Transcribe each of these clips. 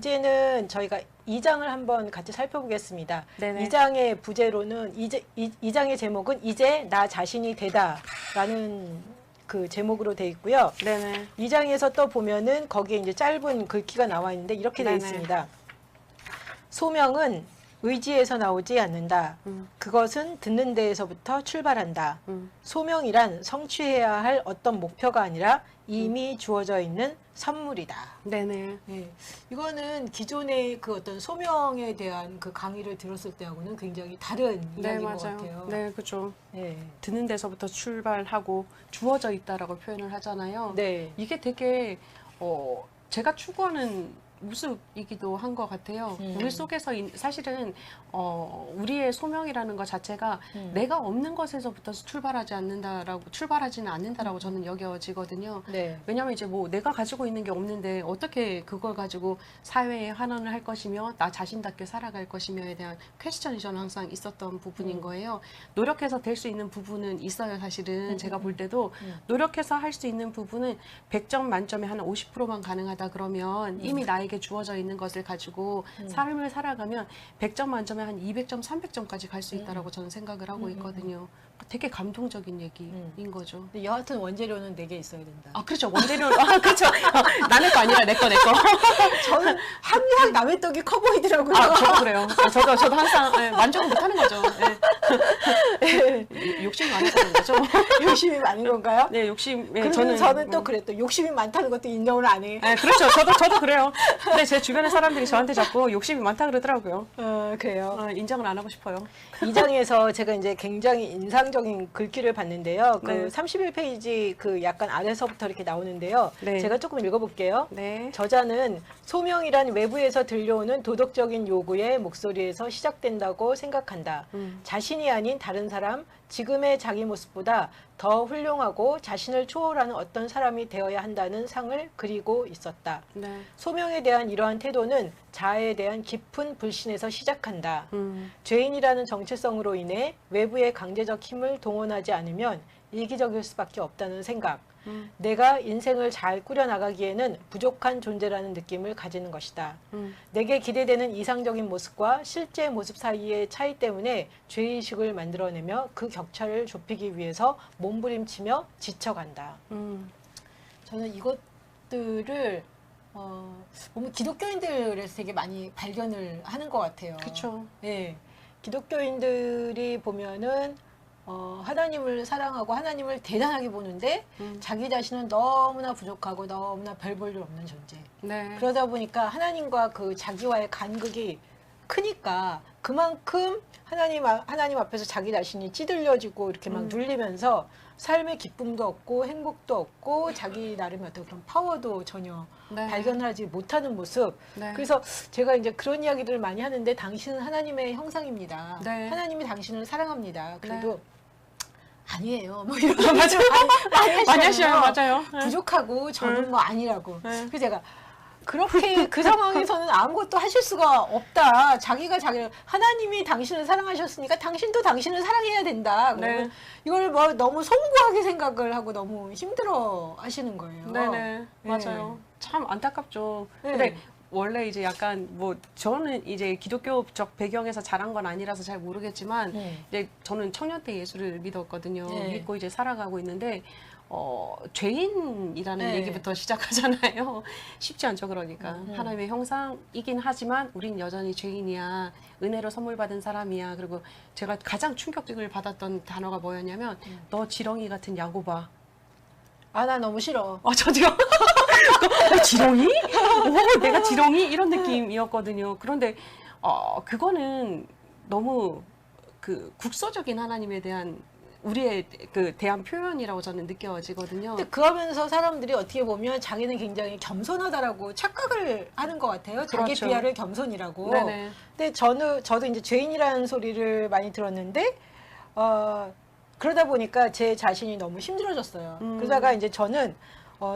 이제는 저희가 2장을 한번 같이 살펴보겠습니다. 네네. 2장의 부제로는 이 장의 제목은 이제 나 자신이 되다라는 그 제목으로 돼 있고요. 네네. 2장에서 또 보면은 거기에 이제 짧은 글귀가 나와 있는데 이렇게 돼 네네. 있습니다. 소명은 의지에서 나오지 않는다. 그것은 듣는 데에서부터 출발한다. 소명이란 성취해야 할 어떤 목표가 아니라 이미 주어져 있는 선물이다. 네네. 네, 이거는 기존의 그 어떤 소명에 대한 그 강의를 들었을 때하고는 굉장히 다른 네, 이야기인 맞아요. 것 같아요. 네, 그죠. 네. 듣는 데서부터 출발하고 주어져 있다라고 표현을 하잖아요. 네. 이게 되게 제가 추구하는 모습이기도 한 것 같아요. 우리 속에서 사실은 우리의 소명이라는 것 자체가 내가 없는 것에서부터 출발하지는 않는다라고 저는 여겨지거든요. 네. 왜냐하면 이제 뭐 내가 가지고 있는 게 없는데 어떻게 그걸 가지고 사회에 환원을 할 것이며 나 자신답게 살아갈 것이며에 대한 퀘스천이 저는 항상 있었던 부분인 거예요. 노력해서 될 수 있는 부분은 있어요. 사실은 제가 볼 때도 노력해서 할 수 있는 부분은 100점 만점에 한 50%만 가능하다 그러면 이미 나에게 주어져 있는 것을 가지고 삶을 살아가면 100점 만점에 한 200점, 300점까지 갈 수 있다라고 저는 생각을 하고 있거든요. 되게 감동적인 얘기인 거죠. 근데 여하튼 원재료는 4개 있어야 된다. 아, 그렇죠. 원재료. 아, 그렇죠. 남의 거 아니라 내 거. 저는 항상 남의 떡이 커 보이더라고요. 아, 저도 그래요. 저도 항상 만족을 못 하는 거죠. 욕심이 많다는 거죠. 욕심이 많은 건가요? 네, 욕심. 네, 저는 또 그랬또 욕심이 많다는 것도 인정을 안 해. 네, 그렇죠. 저도 그래요. 근데 제 주변의 사람들이 저한테 자꾸 욕심이 많다 그러더라고요. 그래요. 인정을 안 하고 싶어요. 2장에서 제가 이제 굉장히 인상적인 글귀를 봤는데요. 그 네. 31페이지 그 약간 아래서부터 이렇게 나오는데요. 네. 제가 조금 읽어볼게요. 네. 저자는 소명이란 외부에서 들려오는 도덕적인 요구의 목소리에서 시작된다고 생각한다. 자신이 아닌 다른 사람, 지금의 자기 모습보다 더 훌륭하고 자신을 초월하는 어떤 사람이 되어야 한다는 상을 그리고 있었다. 네. 소명에 대한 이러한 태도는 자아에 대한 깊은 불신에서 시작한다. 죄인이라는 정체성으로 인해 외부의 강제적 힘을 동원하지 않으면 이기적일 수밖에 없다는 생각. 내가 인생을 잘 꾸려나가기에는 부족한 존재라는 느낌을 가지는 것이다. 내게 기대되는 이상적인 모습과 실제 모습 사이의 차이 때문에 죄의식을 만들어내며 그 격차를 좁히기 위해서 몸부림치며 지쳐간다. 저는 이것들을 보면 기독교인들에서 되게 많이 발견을 하는 것 같아요. 그렇죠. 네, 기독교인들이 보면은 하나님을 사랑하고 하나님을 대단하게 보는데 자기 자신은 너무나 부족하고 너무나 별 볼 일 없는 존재. 네. 그러다 보니까 하나님과 그 자기와의 간극이 크니까 그만큼 하나님 앞에서 자기 자신이 찌들려지고 이렇게 막 눌리면서 삶의 기쁨도 없고 행복도 없고 자기 나름의 어떤 그런 파워도 전혀 네. 발견하지 못하는 모습. 네. 그래서 제가 이제 그런 이야기들을 많이 하는데 당신은 하나님의 형상입니다. 네. 하나님이 당신을 사랑합니다. 그래도 네. 아니에요. 뭐 이런 맞아요. 많이 하시잖아요. 맞아요. 부족하고 저는 뭐 아니라고. 네. 그래서 제가 그렇게 그 상황에서는 아무것도 하실 수가 없다. 자기가 하나님이 당신을 사랑하셨으니까 당신도 당신을 사랑해야 된다. 네. 이걸 뭐 너무 송구하게 생각을 하고 너무 힘들어 하시는 거예요. 네네. 맞아요. 참 안타깝죠. 네. 근데 원래 이제 약간 뭐 저는 이제 기독교적 배경에서 자란 건 아니라서 잘 모르겠지만 이제 저는 청년 때 예수를 믿었거든요. 네. 믿고 이제 살아가고 있는데 죄인이라는 네. 얘기부터 시작하잖아요. 쉽지 않죠, 그러니까. 하나님의 형상이긴 하지만 우린 여전히 죄인이야. 은혜로 선물 받은 사람이야. 그리고 제가 가장 충격을 받았던 단어가 뭐였냐면 너 지렁이 같은 야고바. 아, 나 너무 싫어. 저도요. 지렁이? 내가 지렁이? 이런 느낌이었거든요. 그런데 그거는 너무 그 국소적인 하나님에 대한 우리의 그 대한 표현이라고 저는 느껴지거든요. 근데 그러면서 사람들이 어떻게 보면 자기는 굉장히 겸손하다라고 착각을 하는 것 같아요. 자기 그렇죠. 비하를 겸손이라고. 네네. 근데 저도 이제 죄인이라는 소리를 많이 들었는데 그러다 보니까 제 자신이 너무 힘들어졌어요. 그러다가 이제 저는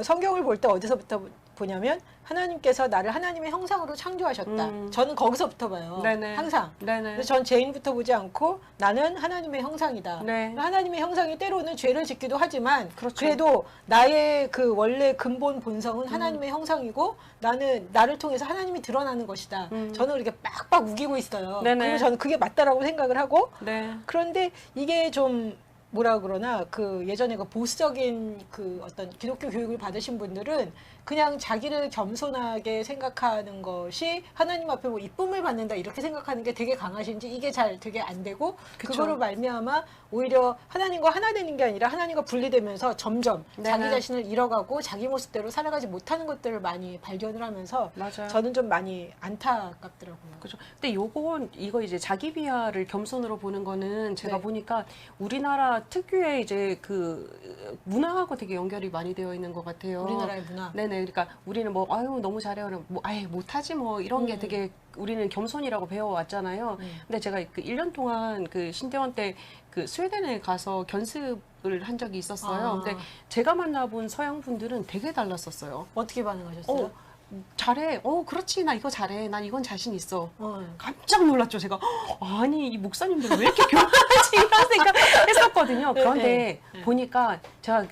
성경을 볼 때 어디서부터 보냐면 하나님께서 나를 하나님의 형상으로 창조하셨다. 저는 거기서부터 봐요. 네네. 항상. 네네. 그래서 전 죄인부터 보지 않고 나는 하나님의 형상이다. 네. 하나님의 형상이 때로는 죄를 짓기도 하지만 그렇죠. 그래도 나의 그 원래 근본 본성은 하나님의 형상이고 나는 나를 통해서 하나님이 드러나는 것이다. 저는 이렇게 빡빡 우기고 있어요. 네네. 그리고 저는 그게 맞다라고 생각을 하고 네. 그런데 이게 좀 뭐라 그러나 그 예전에 그 보수적인 그 어떤 기독교 교육을 받으신 분들은 그냥 자기를 겸손하게 생각하는 것이 하나님 앞에 뭐 이쁨을 받는다 이렇게 생각하는 게 되게 강하신지 이게 잘 되게 안 되고 그쵸. 그거로 말미암아 오히려 하나님과 하나 되는 게 아니라 하나님과 분리되면서 점점 네네. 자기 자신을 잃어가고 자기 모습대로 살아가지 못하는 것들을 많이 발견을 하면서 맞아요. 저는 좀 많이 안타깝더라고요. 그죠. 근데 이거 이제 자기 비하를 겸손으로 보는 거는 제가 네. 보니까 우리나라 특유의 이제 그 문화하고 되게 연결이 많이 되어 있는 것 같아요. 우리나라의 문화. 네네. 그러니까 우리는 뭐 아유 너무 잘해요. 뭐 아예 못하지 뭐 이런 게 되게 우리는 겸손이라고 배워왔잖아요. 근데 제가 그 1년 동안 그 신대원 때 그 스웨덴에 가서 견습을 한 적이 있었어요. 아. 근데 제가 만나본 서양 분들은 되게 달랐었어요. 어떻게 반응하셨어요? 잘해. 그렇지. 나 이거 잘해. 난 이건 자신 있어. 어. 깜짝 놀랐죠. 제가 아니 이 목사님들은 왜 이렇게 교만하지 이런 생각했었거든요. 그런데 네. 보니까 제가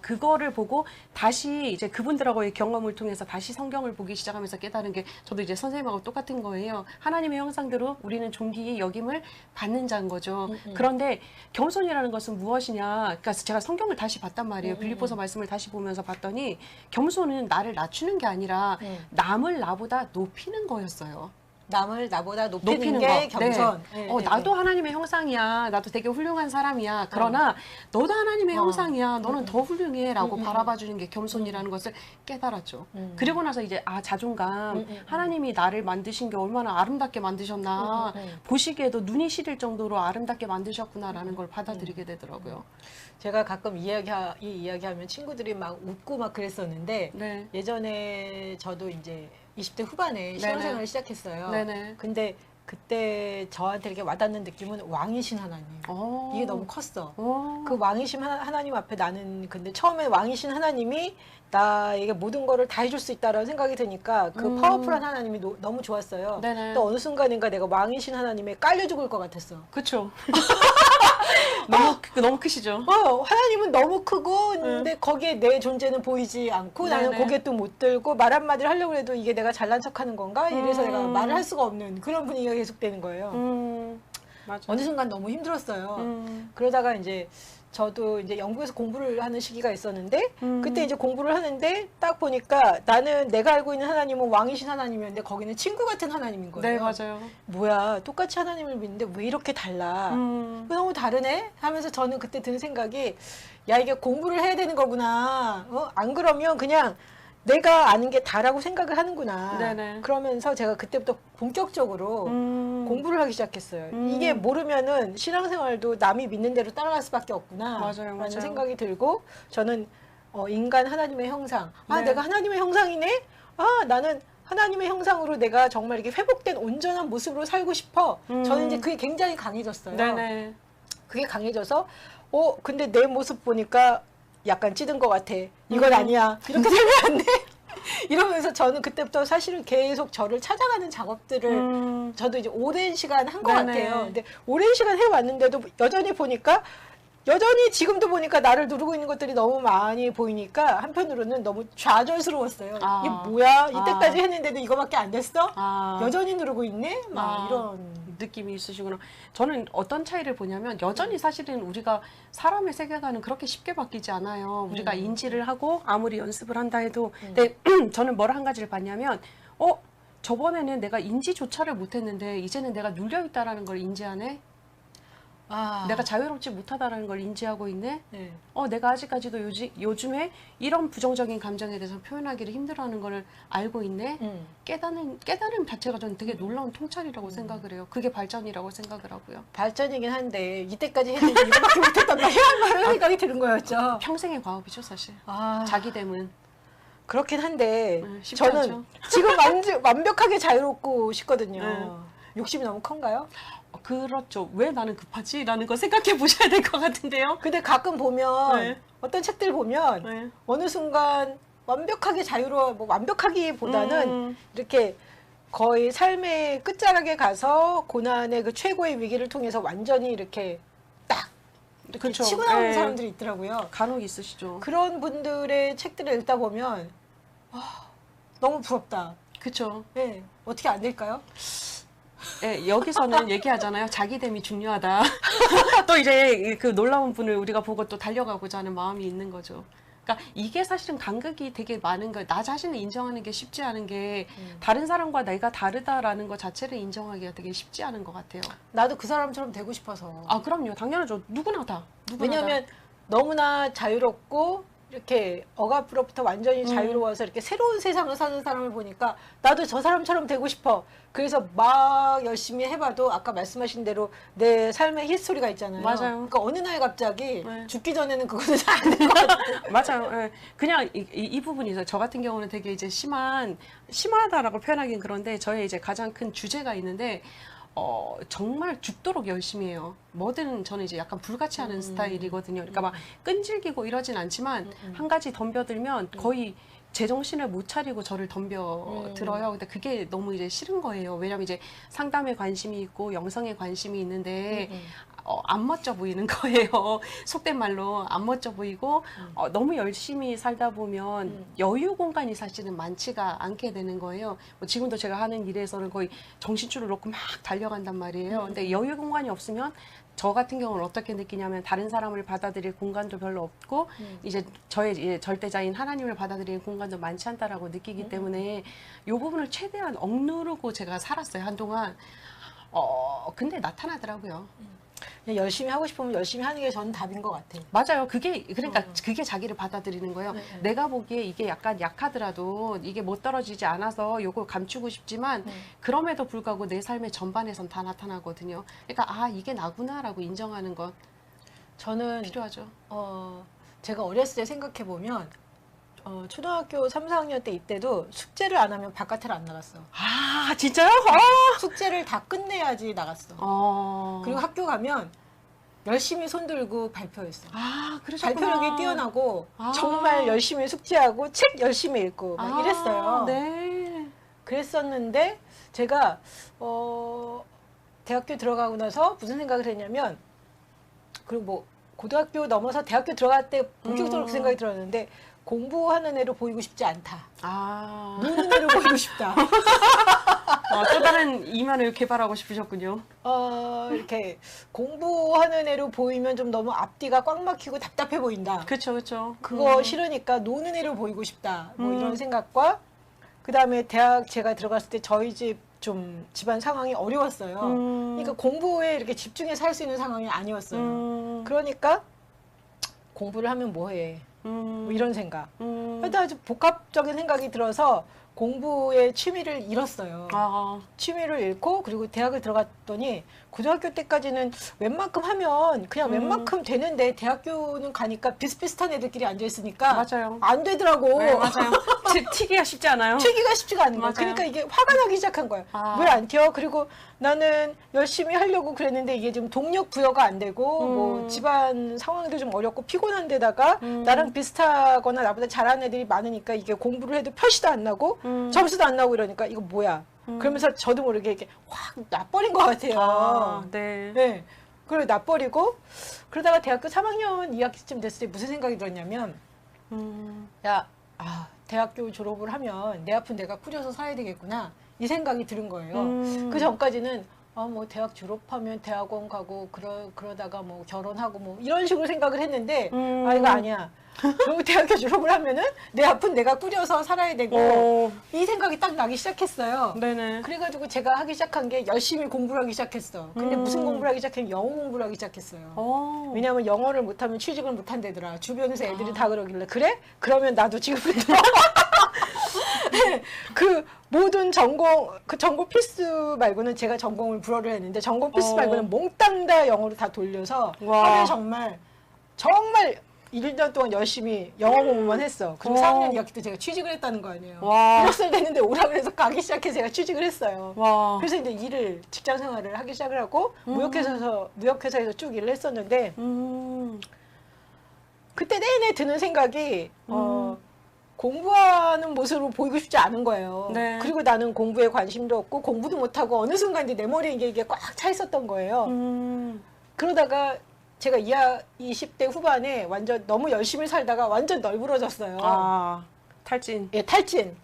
그거를 보고 다시 이제 그분들하고의 경험을 통해서 다시 성경을 보기 시작하면서 깨달은 게 저도 이제 선생님하고 똑같은 거예요. 하나님의 형상대로 우리는 존귀의 여김을 받는 자인 거죠. 그런데 겸손이라는 것은 무엇이냐? 그러니까 제가 성경을 다시 봤단 말이에요. 빌립보서 말씀을 다시 보면서 봤더니 겸손은 나를 낮추는 게 아니라 남을 나보다 높이는 거였어요. 남을 나보다 높이는 거. 게 겸손. 네. 나도 하나님의 형상이야. 나도 되게 훌륭한 사람이야. 그러나 너도 하나님의 형상이야. 너는 더 훌륭해라고 바라봐주는 게 겸손이라는 것을 깨달았죠. 그리고 나서 이제 자존감. 하나님이 나를 만드신 게 얼마나 아름답게 만드셨나. 보시기에도 눈이 시릴 정도로 아름답게 만드셨구나라는 걸 받아들이게 되더라고요. 제가 가끔 이 이야기하면 친구들이 막 웃고 막 그랬었는데 네. 예전에 저도 이제 20대 후반에 신앙생활을 시작했어요. 네네. 근데 그때 저한테 이렇게 와닿는 느낌은 왕이신 하나님. 이게 너무 컸어. 그 왕이신 하나님 앞에 나는 근데 처음에 왕이신 하나님이 나에게 모든 거를 다 해줄 수 있다라는 생각이 드니까 그 파워풀한 하나님이 너무 좋았어요. 네네. 또 어느 순간인가 내가 왕이신 하나님에 깔려 죽을 것 같았어. 그쵸. 너무 크시죠? 하나님은 너무 크고 근데 거기에 내 존재는 보이지 않고 나는 네네. 고개 또 못 들고 말 한마디를 하려고 해도 이게 내가 잘난 척하는 건가? 이래서 내가 말을 할 수가 없는 그런 분위기가 계속되는 거예요. 맞아. 어느 순간 너무 힘들었어요. 그러다가 이제 저도 이제 영국에서 공부를 하는 시기가 있었는데 그때 이제 공부를 하는데 딱 보니까 나는 내가 알고 있는 하나님은 왕이신 하나님이었는데 거기는 친구 같은 하나님인 거예요. 네, 맞아요. 뭐야 똑같이 하나님을 믿는데 왜 이렇게 달라? 너무 다르네? 하면서 저는 그때 든 생각이 야 이게 공부를 해야 되는 거구나. 안 그러면 그냥 내가 아는 게 다라고 생각을 하는구나. 네네. 그러면서 제가 그때부터 본격적으로 공부를 하기 시작했어요. 이게 모르면은 신앙생활도 남이 믿는 대로 따라갈 수밖에 없구나. 맞아요, 라는 맞아요. 생각이 들고 저는 인간 하나님의 형상. 네. 내가 하나님의 형상이네? 나는 하나님의 형상으로 내가 정말 이렇게 회복된 온전한 모습으로 살고 싶어. 저는 이제 그게 굉장히 강해졌어요. 네네. 그게 강해져서 근데 내 모습 보니까 약간 찌든 것 같아. 이건 아니야. 이렇게 살면 안 돼. 이러면서 저는 그때부터 사실은 계속 저를 찾아가는 작업들을 저도 이제 오랜 시간 한 것 네네. 같아요. 근데 오랜 시간 해왔는데도 여전히 보니까 여전히 지금도 보니까 나를 누르고 있는 것들이 너무 많이 보이니까 한편으로는 너무 좌절스러웠어요. 이게 뭐야? 이때까지 했는데도 이거밖에 안 됐어? 여전히 누르고 있네? 막 이런. 느낌이 있으시구나. 저는 어떤 차이를 보냐면 여전히 사실은 우리가 사람의 세계관은 그렇게 쉽게 바뀌지 않아요. 우리가 인지를 하고 아무리 연습을 한다 해도 근데 저는 뭘 한 가지를 봤냐면 저번에는 내가 인지조차를 못했는데 이제는 내가 눌려있다라는 걸 인지하네. 내가 자유롭지 못하다라는 걸 인지하고 있네. 네. 내가 아직까지도 요즘에 이런 부정적인 감정에 대해서 표현하기를 힘들어하는 걸 알고 있네. 깨달음 자체가 저는 되게 놀라운 통찰이라고 생각을 해요. 그게 발전이라고 생각을 하고요. 발전이긴 한데 이때까지 했는데 이거밖에 못했단 말이야? 라는 생각이 드는 거였죠. 평생의 과업이죠, 사실. 아, 자기됨은. 그렇긴 한데 쉽지 저는 않죠. 지금 완벽하게 자유롭고 싶거든요. 욕심이 너무 큰가요? 그렇죠. 왜 나는 급하지? 라는 거 생각해 보셔야 될 것 같은데요. 근데 가끔 보면 네. 어떤 책들 보면 네. 어느 순간 완벽하게 자유로워, 뭐 완벽하기보다는 이렇게 거의 삶의 끝자락에 가서 고난의 그 최고의 위기를 통해서 완전히 이렇게 딱 이렇게 그쵸. 치고 나오는 예. 사람들이 있더라고요. 간혹 있으시죠. 그런 분들의 책들을 읽다 보면 너무 부럽다. 그렇죠. 네, 어떻게 안 될까요? 예, 여기서는 얘기하잖아요. 자기됨이 중요하다. 또 이제 그 놀라운 분을 우리가 보고 또 달려가고자 하는 마음이 있는 거죠. 그러니까 이게 사실은 간극이 되게 많은 거예요. 나 자신을 인정하는 게 쉽지 않은 게 다른 사람과 내가 다르다라는 것 자체를 인정하기가 되게 쉽지 않은 것 같아요. 나도 그 사람처럼 되고 싶어서. 아, 그럼요. 당연하죠. 누구나 다. 누구나 왜냐하면 너무나 자유롭고 이렇게 억압으로부터 완전히 자유로워서 이렇게 새로운 세상을 사는 사람을 보니까 나도 저 사람처럼 되고 싶어. 그래서 막 열심히 해봐도 아까 말씀하신 대로 내 삶의 히스토리가 있잖아요. 맞아요. 그러니까 어느 날 갑자기 네. 죽기 전에는 그거는 잘 안 될 것 같아요. 맞아요. 예. 그냥 이 부분이 있어요. 저 같은 경우는 되게 이제 심하다라고 표현하긴 그런데 저의 이제 가장 큰 주제가 있는데, 정말 죽도록 열심히 해요. 뭐든 저는 이제 약간 불같이 하는 스타일이거든요. 그러니까 막 끈질기고 이러진 않지만 한 가지 덤벼들면 거의 제정신을 못 차리고 저를 덤벼들어요. 근데 그게 너무 이제 싫은 거예요. 왜냐면 이제 상담에 관심이 있고 영성에 관심이 있는데 안 멋져 보이는 거예요. 속된 말로 안 멋져 보이고 너무 열심히 살다 보면 여유 공간이 사실은 많지가 않게 되는 거예요. 뭐 지금도 제가 하는 일에서는 거의 정신줄을 놓고 막 달려간단 말이에요. 근데 여유 공간이 없으면 저 같은 경우는 어떻게 느끼냐면 다른 사람을 받아들일 공간도 별로 없고 이제 저의 이제 절대자인 하나님을 받아들이는 공간도 많지 않다라고 느끼기 때문에 이 부분을 최대한 억누르고 제가 살았어요, 한동안. 근데 나타나더라고요. 그냥 열심히 하고 싶으면 열심히 하는 게 저는 답인 것 같아요. 맞아요. 그러니까 그게 자기를 받아들이는 거예요. 내가 보기에 이게 약간 약하더라도 이게 못 떨어지지 않아서 요걸 감추고 싶지만 그럼에도 불구하고 내 삶의 전반에선 다 나타나거든요. 그러니까 이게 나구나라고 인정하는 건 저는 필요하죠. 제가 어렸을 때 생각해 보면 초등학교 3, 4학년 때 이때도 숙제를 안 하면 바깥을 안 나갔어. 아, 진짜요? 숙제를 다 끝내야지 나갔어. 그리고 학교 가면 열심히 손들고 발표했어. 그러셨구나. 발표력이 뛰어나고 정말 열심히 숙제하고 책 열심히 읽고 막 이랬어요. 네. 그랬었는데 제가 대학교 들어가고 나서 무슨 생각을 했냐면, 그리고 뭐 고등학교 넘어서 대학교 들어갈 때 본격적으로 그 생각이 들었는데, 공부하는 애로 보이고 싶지 않다. 노는 애로 보이고 싶다. 또 다른 이면을 개발하고 싶으셨군요. 이렇게 공부하는 애로 보이면 좀 너무 앞뒤가 꽉 막히고 답답해 보인다. 그렇죠. 그거 싫으니까 노는 애로 보이고 싶다. 뭐 이런 생각과, 그 다음에 대학 제가 들어갔을 때 저희 집 좀 집안 상황이 어려웠어요. 그러니까 공부에 이렇게 집중해서 할 수 있는 상황이 아니었어요. 그러니까 공부를 하면 뭐해. 뭐 이런 생각. 하여튼 아주 복합적인 생각이 들어서 공부의 취미를 잃었어요. 취미를 잃고, 그리고 대학을 들어갔더니 고등학교 때까지는 웬만큼 하면 그냥 웬만큼 되는데, 대학교는 가니까 비슷비슷한 애들끼리 앉아있으니까 맞아요. 안 되더라고. 네, 맞아요. 튀기가 쉽지 않아요. 튀기가 쉽지가 않은 거야. 맞아요. 그러니까 이게 화가 나기 시작한 거야. 왜 안 튀어? 그리고 나는 열심히 하려고 그랬는데 이게 지금 동력 부여가 안 되고 뭐 집안 상황도 좀 어렵고 피곤한 데다가 나랑 비슷하거나 나보다 잘하는 애들이 많으니까 이게 공부를 해도 표시도 안 나고 점수도 안 나오고 이러니까 이거 뭐야. 그러면서 저도 모르게 이렇게 확 나버린 것 같아요. 네. 네. 그리고 나버리고, 그러다가 대학교 3학년 2학기쯤 됐을 때 무슨 생각이 들었냐면, 야, 대학교 졸업을 하면 내 앞은 내가 꾸려서 살아야 되겠구나, 이 생각이 드는 거예요. 그 전까지는 뭐 대학 졸업하면 대학원 가고 그러다가 뭐 결혼하고 뭐 이런 식으로 생각을 했는데, 이거 아니야. 그리고 대학교 졸업을 하면은 내 앞은 내가 꾸려서 살아야 되고, 이 생각이 딱 나기 시작했어요. 네네. 그래가지고 제가 하기 시작한 게 열심히 공부를 하기 시작했어. 근데 무슨 공부를 하기 시작했냐면 영어 공부를 하기 시작했어요. 왜냐하면 영어를 못하면 취직을 못한대더라. 주변에서 애들이 다 그러길래, 그래? 그러면 나도 지금 그 모든 그 전공 필수 말고는, 제가 전공을 불어를 했는데 전공 필수 말고는 몽땅 다 영어로 다 돌려서 하루에 정말 1년 동안 열심히 영어 공부만 했어. 그리고 4학년 2학기 때 제가 취직을 했다는 거 아니에요. 1학살 됐는데 오라 그래서 가기 시작해서 제가 취직을 했어요. 그래서 이제 직장 생활을 하기 시작을 하고 무역회사에서 쭉 일을 했었는데, 그때 내내 드는 생각이 공부하는 모습으로 보이고 싶지 않은 거예요. 네. 그리고 나는 공부에 관심도 없고 공부도 못하고 어느 순간 이제 내 머리에 이게 꽉 차 있었던 거예요. 그러다가 제가 20대 후반에 완전 너무 열심히 살다가 완전 널브러졌어요. 아, 탈진. 예, 탈진.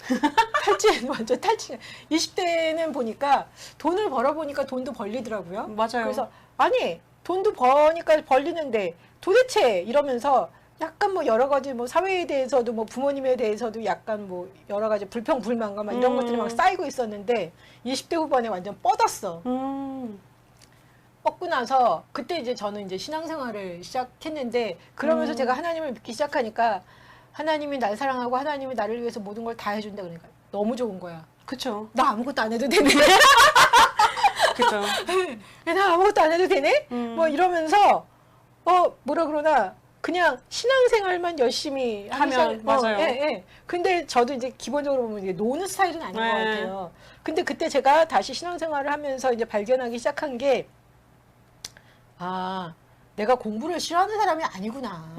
탈진, 완전 탈진. 20대는 보니까 돈을 벌어보니까 돈도 벌리더라고요. 맞아요. 그래서 아니, 돈도 버니까 벌리는데 도대체 이러면서 약간 뭐 여러 가지 뭐 사회에 대해서도 뭐 부모님에 대해서도 약간 뭐 여러 가지 불평, 불만과 막 이런 것들이 막 쌓이고 있었는데 20대 후반에 완전 뻗었어. 뻗고 나서 그때 이제 저는 이제 신앙생활을 시작했는데 그러면서 제가 하나님을 믿기 시작하니까 하나님이 날 사랑하고 하나님이 나를 위해서 모든 걸 다 해준다 그러니까 너무 좋은 거야. 그쵸. 나 아무것도 안 해도 되네. 그죠. 나 아무것도 안 해도 되네? 뭐 이러면서 뭐라 그러나 그냥 신앙생활만 열심히 하면, 맞아요. 예, 예. 근데 저도 이제 기본적으로 보면 이게 노는 스타일은 아닌 것 네. 같아요. 근데 그때 제가 다시 신앙생활을 하면서 이제 발견하기 시작한 게 내가 공부를 싫어하는 사람이 아니구나.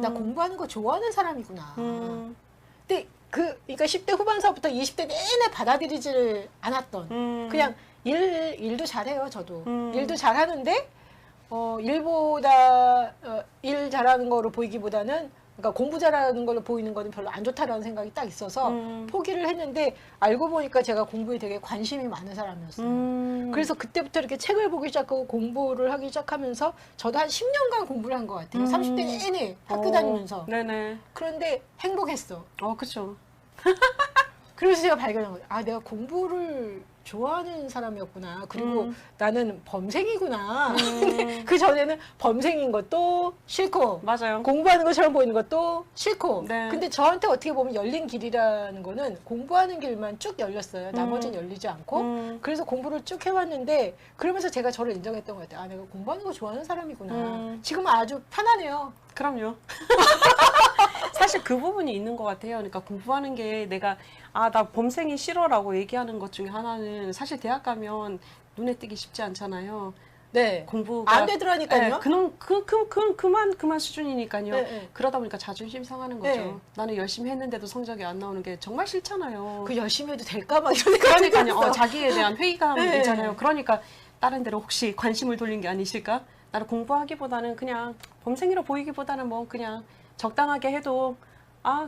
나 공부하는 거 좋아하는 사람이구나. 근데 그러니까 10대 후반서부터 20대 내내 받아들이지를 않았던 그냥 일도 잘해요, 저도. 일도 잘하는데 일보다 일 잘하는 거로 보이기보다는 그러니까 공부 잘하는 걸로 보이는 거는 별로 안 좋다라는 생각이 딱 있어서 포기를 했는데 알고 보니까 제가 공부에 되게 관심이 많은 사람이었어요. 그래서 그때부터 이렇게 책을 보기 시작하고 공부를 하기 시작하면서 저도 한 10년간 공부를 한 것 같아요. 30대 내내 학교 다니면서. 네네. 그런데 행복했어. 그쵸. 그래서 제가 발견한 거예요. 내가 공부를 좋아하는 사람이었구나. 그리고 나는 범생이구나. 근데 그 전에는 범생인 것도 싫고 맞아요. 공부하는 것처럼 보이는 것도 싫고 네. 근데 저한테 어떻게 보면 열린 길이라는 거는 공부하는 길만 쭉 열렸어요. 나머지는 열리지 않고 그래서 공부를 쭉 해왔는데 그러면서 제가 저를 인정했던 것 같아요. 내가 공부하는 거 좋아하는 사람이구나. 지금은 아주 편하네요. 그럼요. 사실 그 부분이 있는 것 같아요. 그러니까 공부하는 게 내가 나 범생이 싫어라고 얘기하는 것 중에 하나는 사실 대학 가면 눈에 띄기 쉽지 않잖아요. 네. 공부가 안 되더라니까요. 그만 수준이니까요. 네, 네. 그러다 보니까 자존심 상하는 거죠. 네. 나는 열심히 했는데도 성적이 안 나오는 게 정말 싫잖아요. 그 열심히 해도 될까 막 이런 생각이 그러니까요. 들었어. 자기에 대한 회의감 네. 있잖아요. 그러니까 다른 데로 혹시 관심을 돌린 게 아니실까? 나는 공부하기보다는 그냥 범생이로 보이기보다는 뭐 그냥 적당하게 해도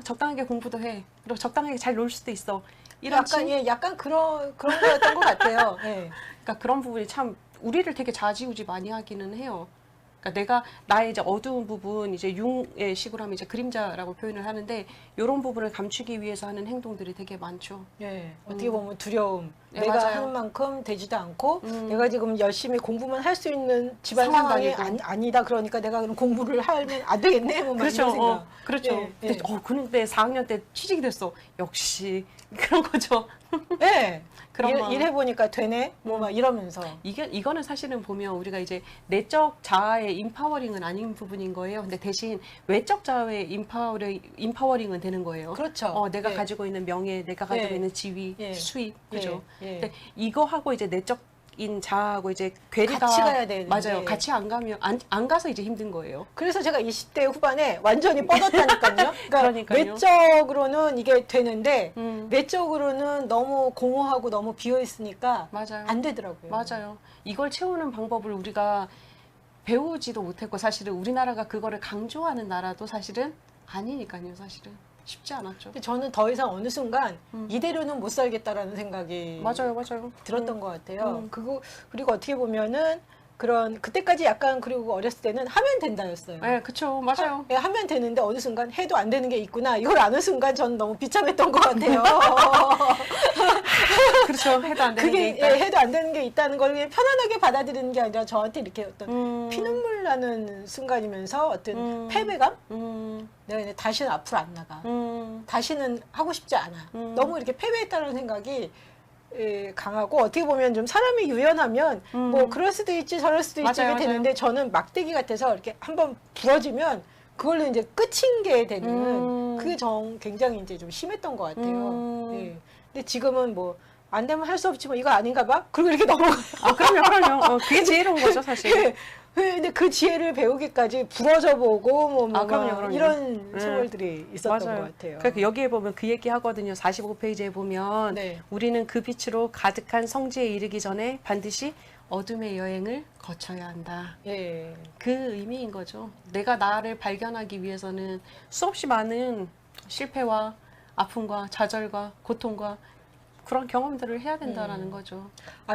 적당하게 공부도 해. 그리고 적당하게 잘 놀 수도 있어. 이런 약간 그런 거였던 것 같아요. 네. 그러니까 그런 부분이 참 우리를 되게 좌지우지 많이 하기는 해요. 그러니까 내가 나의 이제 어두운 부분, 이제 융의 식으로 하면 이제 그림자라고 표현을 하는데 이런 부분을 감추기 위해서 하는 행동들이 되게 많죠. 예, 어떻게 보면 두려움. 네, 내가 맞아요. 하는 만큼 되지도 않고 내가 지금 열심히 공부만 할 수 있는 집안 상황도 상황이 아니고. 아니다. 그러니까 내가 그럼 공부를 하면 안 되겠네. 뭐 막 이런 생각. 그렇죠. 예, 근데, 근데 4학년 때 취직이 됐어. 역시 그런 거죠. 예. 그런 마음. 일해보니까 되네. 뭐 막 이러면서. 이거는 사실은 보면 우리가 이제 내적 자아의 임파워링은 아닌 부분인 거예요. 근데 대신 외적 자아의 임파워링은 되는 거예요. 그렇죠. 내가 예. 가지고 있는 명예, 내가 가지고 예. 있는 지위, 예. 수입, 그죠? 예. 근데 이거하고 이제 내적인 자아하고 이제 괴리가 같이 가야 되는데. 맞아요. 같이 안 가면 안 가서 이제 힘든 거예요. 그래서 제가 20대 후반에 완전히 뻗었다니까요. 그러니까 그러니까요. 외적으로는 이게 되는데 음. 내적으로는 너무 공허하고 너무 비어 있으니까 맞아요. 안 되더라고요. 맞아요. 이걸 채우는 방법을 우리가 배우지도 못했고 사실은 우리나라가 그거를 강조하는 나라도 사실은 아니니까요. 사실은 쉽지 않았죠. 근데 저는 더 이상 어느 순간 이대로는 못 살겠다라는 생각이 맞아요. 들었던 것 같아요. 그리고 어떻게 보면은 그때까지 약간 그리고 어렸을 때는 하면 된다였어요. 네, 그쵸. 맞아요. 하면 되는데 어느 순간 해도 안 되는 게 있구나. 이걸 아는 순간 저는 너무 비참했던 것 같아요. 그렇죠. 해도 안 되는 게 그게 있다. 해도 안 되는 게 있다는 걸 그냥 편안하게 받아들이는 게 아니라 저한테 이렇게 어떤 피눈물 나는 순간이면서 어떤 패배감? 내가 이제 다시는 앞으로 안 나가. 다시는 하고 싶지 않아. 너무 이렇게 패배했다는 생각이 강하고 어떻게 보면 좀 사람이 유연하면 뭐 그럴 수도 있지 저럴 수도 있지 맞아요, 이게 되는데 저는 막대기 같아서 이렇게 한번 부러지면 그걸로 이제 끝인 게 되는 그게 굉장히 이제 좀 심했던 것 같아요. 예. 근데 지금은 뭐 안 되면 할 수 없지 뭐 이거 아닌가 봐. 그리고 이렇게 넘어가요. 그럼요. 그게 제일 좋은 거죠, 사실. 근데 그 지혜를 배우기까지 부러져 보고 그럼요. 이런 네. 세월들이 있었던 맞아요. 것 같아요. 그러니까 여기에 보면 그 얘기 하거든요. 45페이지에 보면 네. 우리는 그 빛으로 가득한 성지에 이르기 전에 반드시 어둠의 여행을 거쳐야 한다. 예. 그 의미인 거죠. 내가 나를 발견하기 위해서는 수없이 많은 실패와 아픔과 좌절과 고통과 그런 경험들을 해야 된다라는 거죠.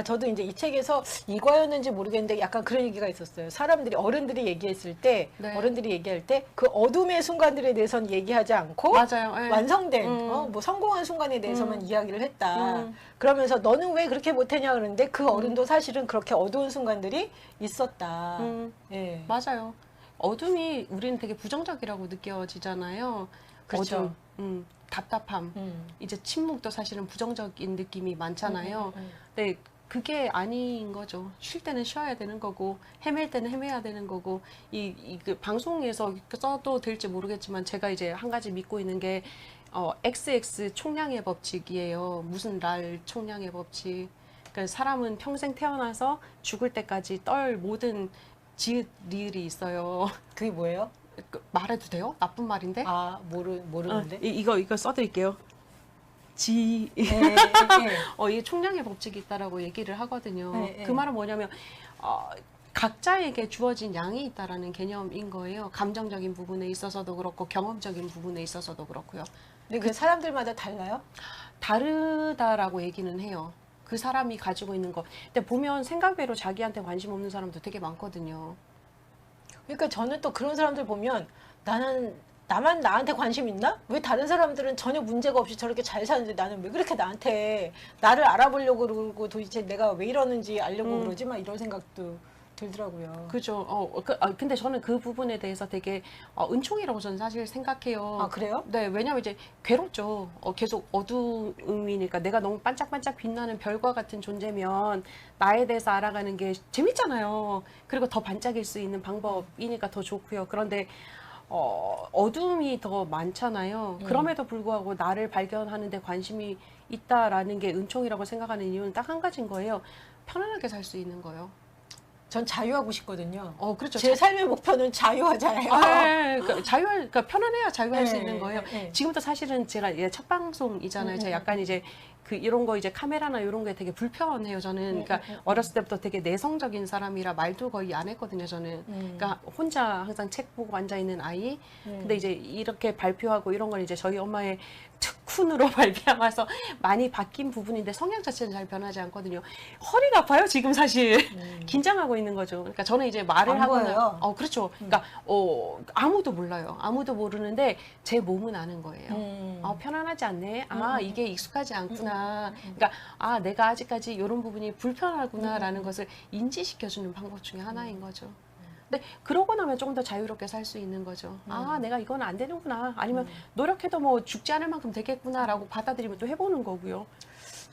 저도 이제 이 책에서 이거였는지 모르겠는데 약간 그런 얘기가 있었어요. 사람들이, 어른들이 얘기했을 때, 네. 어른들이 얘기할 때 그 어둠의 순간들에 대해서는 얘기하지 않고 맞아요. 예. 완성된, 뭐 성공한 순간에 대해서만 이야기를 했다. 음. 그러면서 너는 왜 그렇게 못했냐 그러는데 그 어른도 사실은 그렇게 어두운 순간들이 있었다. 예. 맞아요. 어둠이 우리는 되게 부정적이라고 느껴지잖아요. 그렇죠. 어둠, 답답함, 이제 침묵도 사실은 부정적인 느낌이 많잖아요. 근데 그게 아닌 거죠. 쉴 때는 쉬어야 되는 거고, 헤맬 때는 헤매야 되는 거고, 그 방송에서 써도 될지 모르겠지만, 제가 이제 한 가지 믿고 있는 게, XX 총량의 법칙이에요. 무슨 랄 총량의 법칙. 그러니까 사람은 평생 태어나서 죽을 때까지 떨 모든 지읒, 리을이 있어요. 그게 뭐예요? 말해도 돼요? 나쁜 말인데? 모르는데. 이거 써드릴게요. 지. 예, 예. 이게 총량의 법칙이 있다라고 얘기를 하거든요. 네, 그 네. 말은 뭐냐면, 각자에게 주어진 양이 있다라는 개념인 거예요. 감정적인 부분에 있어서도 그렇고, 경험적인 부분에 있어서도 그렇고요. 근데 그 사람들마다 달라요? 다르다라고 얘기는 해요. 그 사람이 가지고 있는 거. 근데 보면 생각외로 자기한테 관심 없는 사람도 되게 많거든요. 그러니까 저는 또 그런 사람들 보면 나만 나한테 관심 있나? 왜 다른 사람들은 전혀 문제가 없이 저렇게 잘 사는데 나는 왜 그렇게 나를 알아보려고 그러고 도대체 내가 왜 이러는지 알려고 그러지? 막 이런 생각도 들더라고요. 그죠. 근데 저는 그 부분에 대해서 되게 은총이라고 저는 사실 생각해요. 아, 그래요? 네, 왜냐면 이제 괴롭죠. 계속 어두움이니까 내가 너무 반짝반짝 빛나는 별과 같은 존재면 나에 대해서 알아가는 게 재밌잖아요. 그리고 더 반짝일 수 있는 방법이니까 더 좋고요. 그런데 어둠이 더 많잖아요. 그럼에도 불구하고 나를 발견하는 데 관심이 있다라는 게 은총이라고 생각하는 이유는 딱 한 가지인 거예요. 편안하게 살 수 있는 거예요. 전 자유하고 싶거든요. 그렇죠. 제 삶의 목표는 자유하잖아요. 그러니까 편안해야 자유할 수 네, 있는 거예요. 네. 지금도 사실은 제가 첫 방송이잖아요. 제가 약간 이제 이런 거 이제 카메라나 이런 게 되게 불편해요. 저는 그러니까 어렸을 때부터 되게 내성적인 사람이라 말도 거의 안 했거든요. 저는 그러니까 혼자 항상 책 보고 앉아 있는 아이. 근데 이제 이렇게 발표하고 이런 건 이제 저희 엄마의 특훈으로 발표하면서 많이 바뀐 부분인데 성향 자체는 잘 변하지 않거든요. 허리가 아파요, 지금 사실. 긴장하고 있는 거죠. 그러니까 저는 이제 말을 안 하거나. 보여요. 그렇죠. 그러니까, 아무도 몰라요. 아무도 모르는데 제 몸은 아는 거예요. 편안하지 않네. 이게 익숙하지 않구나. 그러니까, 내가 아직까지 이런 부분이 불편하구나라는 것을 인지시켜주는 방법 중에 하나인 거죠. 근데 그러고 나면 조금 더 자유롭게 살 수 있는 거죠. 내가 이건 안 되는구나. 아니면 노력해도 뭐 죽지 않을 만큼 되겠구나라고 받아들이면 또 해보는 거고요.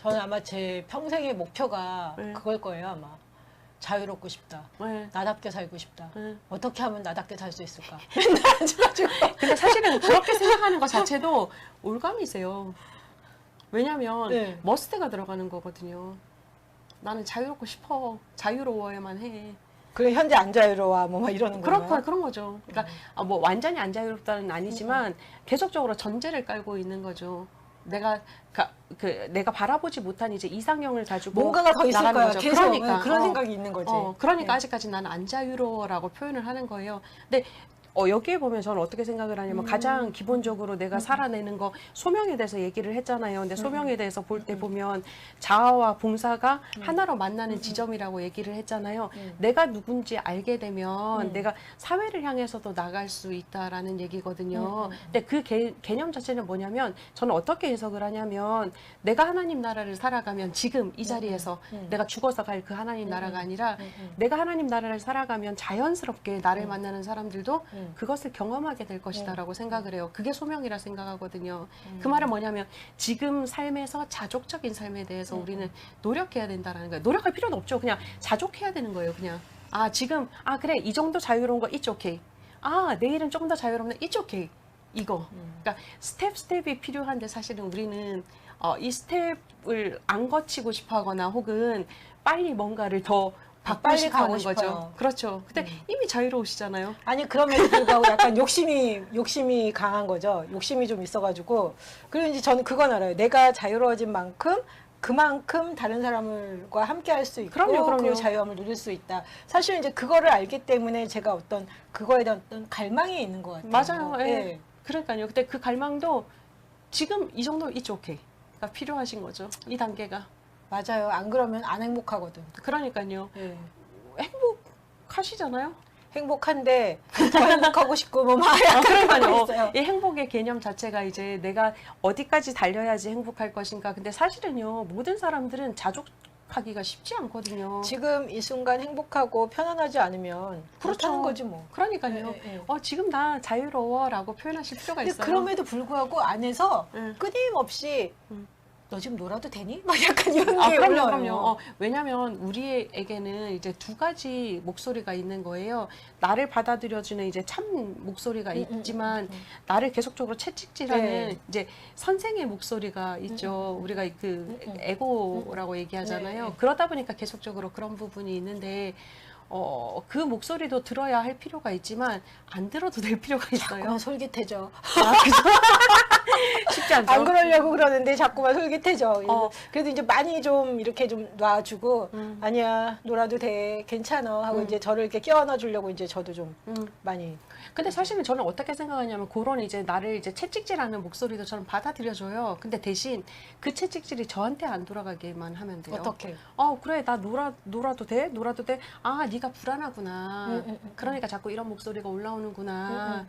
저는 아마 제 평생의 목표가 네. 그걸 거예요, 아마. 자유롭고 싶다. 네. 나답게 살고 싶다. 네. 어떻게 하면 나답게 살 수 있을까? 근데 사실은 그렇게 생각하는 것 자체도 올감이세요. 왜냐면 네. 머스트가 들어가는 거거든요. 나는 자유롭고 싶어. 자유로워야만 해. 그래, 현재 안 자유로워, 뭐 이러는 거예요. 그런 거죠. 그러니까 뭐 완전히 안 자유롭다는 아니지만 계속적으로 전제를 깔고 있는 거죠. 내가 바라보지 못한 이제 이상형을 가지고 뭔가가 더 있을 나가는 거야. 거죠. 계속 그러니까 그런 생각이 있는 거지. 그러니까 네. 아직까지 나는 안 자유로워라고 표현을 하는 거예요. 근데 여기에 보면 저는 어떻게 생각을 하냐면 가장 기본적으로 내가 살아내는 거 소명에 대해서 얘기를 했잖아요. 근데 소명에 대해서 볼 때 보면 자아와 봉사가 하나로 만나는 지점이라고 얘기를 했잖아요. 내가 누군지 알게 되면 내가 사회를 향해서도 나갈 수 있다라는 얘기거든요. 근데 그 개념 자체는 뭐냐면 저는 어떻게 해석을 하냐면 내가 하나님 나라를 살아가면 지금 이 자리에서 내가 죽어서 갈 그 하나님 나라가 아니라 내가 하나님 나라를 살아가면 자연스럽게 나를 만나는 사람들도 그것을 경험하게 될 것이다라고 생각을 해요. 그게 소명이라 생각하거든요. 그 말은 뭐냐면 지금 삶에서 자족적인 삶에 대해서 우리는 노력해야 된다라는 거예요. 노력할 필요는 없죠. 그냥 자족해야 되는 거예요. 그냥 지금 그래 이 정도 자유로운 거 it's okay. 내일은 조금 더 자유롭네 it's okay. 이거. 그러니까 스텝이 필요한데 사실은 우리는 이 스텝을 안 거치고 싶어 하거나 혹은 빨리 뭔가를 더 바꾸고 빨리 싶어 가고 하는 거죠. 싶어요. 그렇죠. 근데 이미 자유로우시잖아요. 아니 그럼에도 불구하고 약간 욕심이 강한 거죠. 욕심이 좀 있어가지고. 그리고 이제 저는 그건 알아요. 내가 자유로워진 만큼 그만큼 다른 사람과 함께 할 수 있고 그럼요. 그 자유함을 누릴 수 있다. 사실 이제 그거를 알기 때문에 제가 어떤 그거에 대한 어떤 갈망이 있는 것 같아요. 맞아요. 예. 그러니까요. 근데 그 갈망도 지금 이 정도 it's okay. 가 필요하신 거죠. 이 단계가. 맞아요. 안 그러면 안 행복하거든. 그러니까요. 예. 행복하시잖아요. 행복한데 더 행복하고 싶고 뭐 막 약간 그런 거 그러니까요. 있어요. 이 행복의 개념 자체가 이제 내가 어디까지 달려야지 행복할 것인가. 근데 사실은요, 모든 사람들은 자족하기가 쉽지 않거든요. 지금 이 순간 행복하고 편안하지 않으면 그렇죠. 그렇다는 거지 뭐. 그러니까요. 예, 예. 지금 나 자유로워라고 표현하실 필요가 근데 있어요. 그럼에도 불구하고 안에서 예. 끊임없이 음. 너 지금 놀아도 되니? 막 약간 이런 게 그럼요, 올라와요. 그럼요. 왜냐하면 우리에게는 이제 두 가지 목소리가 있는 거예요. 나를 받아들여주는 이제 참 목소리가 있지만 나를 계속적으로 채찍질하는 네. 이제 선생의 목소리가 있죠. 우리가 그 에고라고 얘기하잖아요. 네, 네. 그러다 보니까 계속적으로 그런 부분이 있는데 그 목소리도 들어야 할 필요가 있지만 안 들어도 될 필요가 있어요. 자꾸만 솔깃해져. 그죠? 쉽지 않죠. 안 그러려고 그러는데 자꾸만 솔깃해져. 어. 그래도 이제 많이 좀 이렇게 좀 놔주고 아니야 놀아도 돼 괜찮아 하고 이제 저를 이렇게 껴안아 주려고 이제 저도 좀 많이. 근데 사실은 저는 어떻게 생각하냐면 그런 이제 나를 이제 채찍질하는 목소리도 저는 받아들여줘요. 근데 대신 그 채찍질이 저한테 안 돌아가게만 하면 돼요. 어떻게? 그래 나 놀아도 돼? 놀아도 돼? 아 네가 불안하구나. 그러니까 자꾸 이런 목소리가 올라오는구나.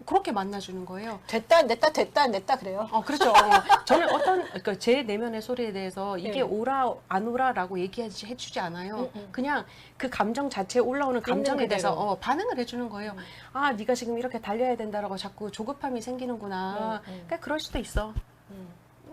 그렇게 만나주는 거예요. 됐다 안 됐다 그래요. 그렇죠. 저는 그러니까 제 내면의 소리에 대해서 이게 네. 오라 안 오라라고 해주지 않아요. 그냥 그 감정 자체에 올라오는 감정에 그대로. 대해서 반응을 해주는 거예요. 아, 네가 지금 이렇게 달려야 된다라고 자꾸 조급함이 생기는구나. 그러니까 그럴 수도 있어.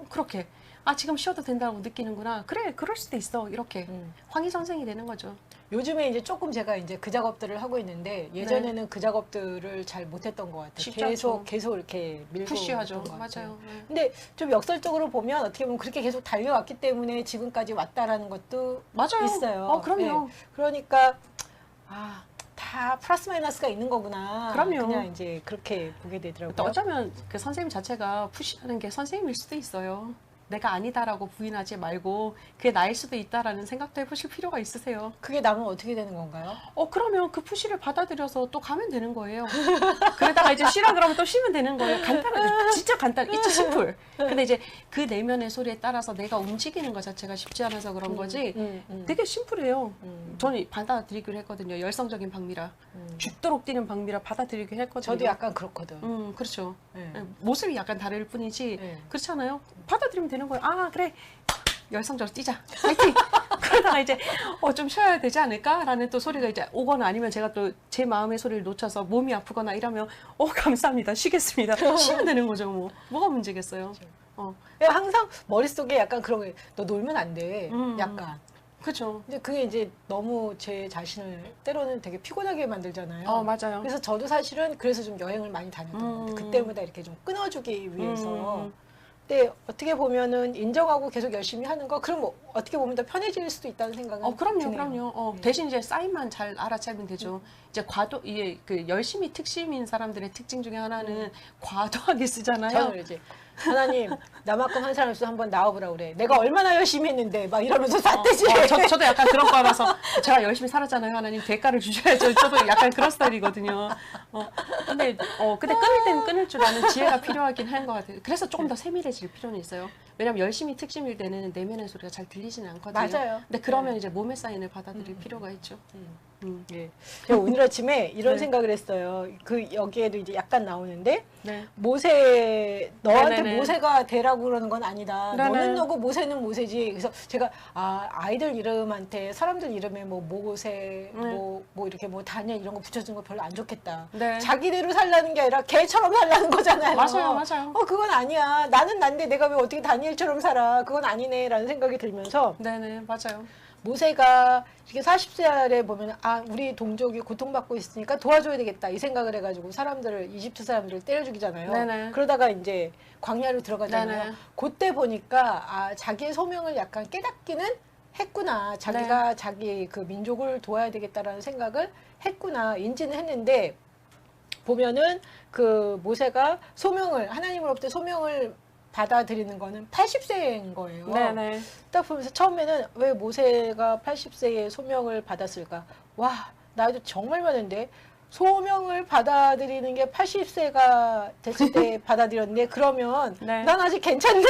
그렇게. 아, 지금 쉬어도 된다고 느끼는구나. 그래, 그럴 수도 있어. 이렇게 황희선생이 되는 거죠. 요즘에 이제 조금 제가 이제 그 작업들을 하고 있는데 예전에는 그 작업들을 잘 못했던 것 같아요. 쉽지 않죠. 계속 이렇게 밀고 푸시하죠. 있던 것 같아요. 맞아요. 네. 근데 좀 역설적으로 보면 어떻게 보면 그렇게 계속 달려왔기 때문에 지금까지 왔다라는 것도 맞아요. 있어요. 그럼요. 그러니까 다 플러스 마이너스가 있는 거구나. 그럼요. 그냥 이제 그렇게 보게 되더라고요. 또 어쩌면 그 선생님 자체가 푸시하는 게 선생님일 수도 있어요. 내가 아니다라고 부인하지 말고 그게 나일 수도 있다라는 생각도 해보실 필요가 있으세요. 그게 나면 어떻게 되는 건가요? 그러면 그 푸시를 받아들여서 또 가면 되는 거예요. 그러다가 이제 쉬라 그러면 또 쉬면 되는 거예요. 간단하죠. 진짜 간단. It's simple. 근데 이제 그 내면의 소리에 따라서 내가 움직이는 것 자체가 쉽지 않아서 그런 거지. 되게 심플해요. 저는 받아들이기로 했거든요. 열성적인 박미라. 죽도록 뛰는 박미라 받아들이기로 했거든요. 저도 약간 그렇거든. 그렇죠. 네. 모습이 약간 다를 뿐이지. 네. 그렇잖아요. 받아들이면 되는 거예요. 아, 그래. 열성적으로 뛰자. 파이팅! 그러다가 이제 좀 쉬어야 되지 않을까라는 또 소리가 이제 오거나 아니면 제가 또 제 마음의 소리를 놓쳐서 몸이 아프거나 이러면 감사합니다. 쉬겠습니다. 쉬면 되는 거죠. 뭐가 문제겠어요. 항상 머릿속에 약간 그런 거, 너 놀면 안 돼. 약간. 그렇죠. 근데 그게 이제 너무 제 자신을 때로는 되게 피곤하게 만들잖아요. 맞아요. 그래서 저도 사실은 그래서 좀 여행을 많이 다녔던 것 같아요. 그때마다 이렇게 좀 끊어주기 위해서. 근데 어떻게 보면은 인정하고 계속 열심히 하는 거, 그럼 뭐 어떻게 보면 더 편해질 수도 있다는 생각은 그럼요, 드네요. 그럼요. 대신 이제 사인만 잘 알아차리면 되죠. 이제 이게 그 열심히 특심인 사람들의 특징 중에 하나는 과도하게 쓰잖아요. 저는 이제 하나님 나만큼 한 사람 있어 한번 나와보라 그래. 내가 얼마나 열심히 했는데 막 이러면서 삿대질. 저도 약간 그런 거라서 제가 열심히 살았잖아요. 하나님 대가를 주셔야죠. 저도 약간 그런 스타일이거든요. 근데 끊을 때는 끊을 줄 아는 지혜가 필요하긴 한 것 같아요. 그래서 조금 더 세밀해질 필요는 있어요. 왜냐면 열심히 특심일 때는 내면의 소리가 잘 들리지는 않거든요. 맞아요. 근데 그러면 이제 몸의 사인을 받아들일 필요가 있죠. 예. 제가 오늘 아침에 이런 네. 생각을 했어요. 여기에도 이제 약간 나오는데 네. 너한테 네네네. 모세가 되라고 그러는 건 아니다. 네네. 너는 너고 모세는 모세지. 그래서 제가 아이들 이름한테 사람들 이름에 뭐 모세, 뭐 이렇게 뭐 다니엘 이런 거 붙여주는 거 별로 안 좋겠다. 네. 자기대로 살라는 게 아니라 개처럼 살라는 거잖아요. 맞아요. 그건 아니야. 나는 난데 내가 왜 어떻게 다니엘처럼 살아. 그건 아니네라는 생각이 들면서 네네, 맞아요. 모세가 이렇게 40세 아래 보면 우리 동족이 고통받고 있으니까 도와줘야 되겠다 이 생각을 해가지고 이집트 사람들을 때려 죽이잖아요. 네네. 그러다가 이제 광야로 들어가잖아요. 네네. 그때 보니까 자기의 소명을 약간 깨닫기는 했구나. 자기가 자기 그 민족을 도와야 되겠다라는 생각을 했구나. 인지는 했는데 보면은 그 모세가 하나님으로부터 소명을 받아들이는 거는 80세인 거예요. 네네. 딱 보면서 처음에는 왜 모세가 80세에 소명을 받았을까? 와, 나이도 정말 많은데 소명을 받아들이는 게 80세가 됐을 때 받아들였는데 그러면 네. 난 아직 괜찮네요.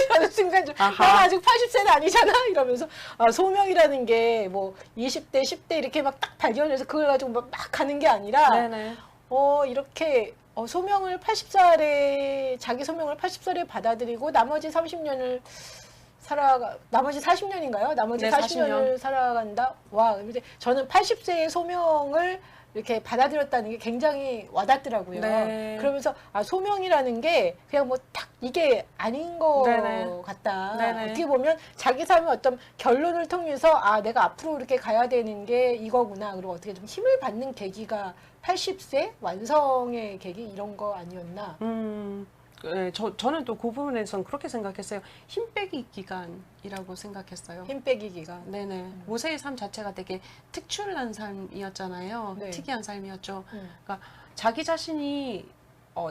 이러는 순간 난 아직 80세는 아니잖아. 이러면서 소명이라는 게 뭐 20대, 10대 이렇게 막 딱 발견해서 그걸 가지고 막 가는 게 아니라 네네. 이렇게 소명을 80살에 자기 소명을 80살에 받아들이고 나머지 30년을 나머지 40년인가요? 나머지 네, 40년을 살아간다. 와, 근데 저는 80세의 소명을 이렇게 받아들였다는 게 굉장히 와닿더라고요. 네. 그러면서 소명이라는 게 그냥 뭐 딱 이게 아닌 것 네네. 같다. 네네. 어떻게 보면 자기 삶의 어떤 결론을 통해서 내가 앞으로 이렇게 가야 되는 게 이거구나. 그리고 어떻게 좀 힘을 받는 계기가 80세 완성의 계기 이런 거 아니었나? 네, 저는 또 그 부분에선 그렇게 생각했어요. 힘 빼기 기간이라고 생각했어요. 힘 빼기 기간. 네네. 모세의 삶 자체가 되게 특출난 삶이었잖아요. 네. 특이한 삶이었죠. 그러니까 자기 자신이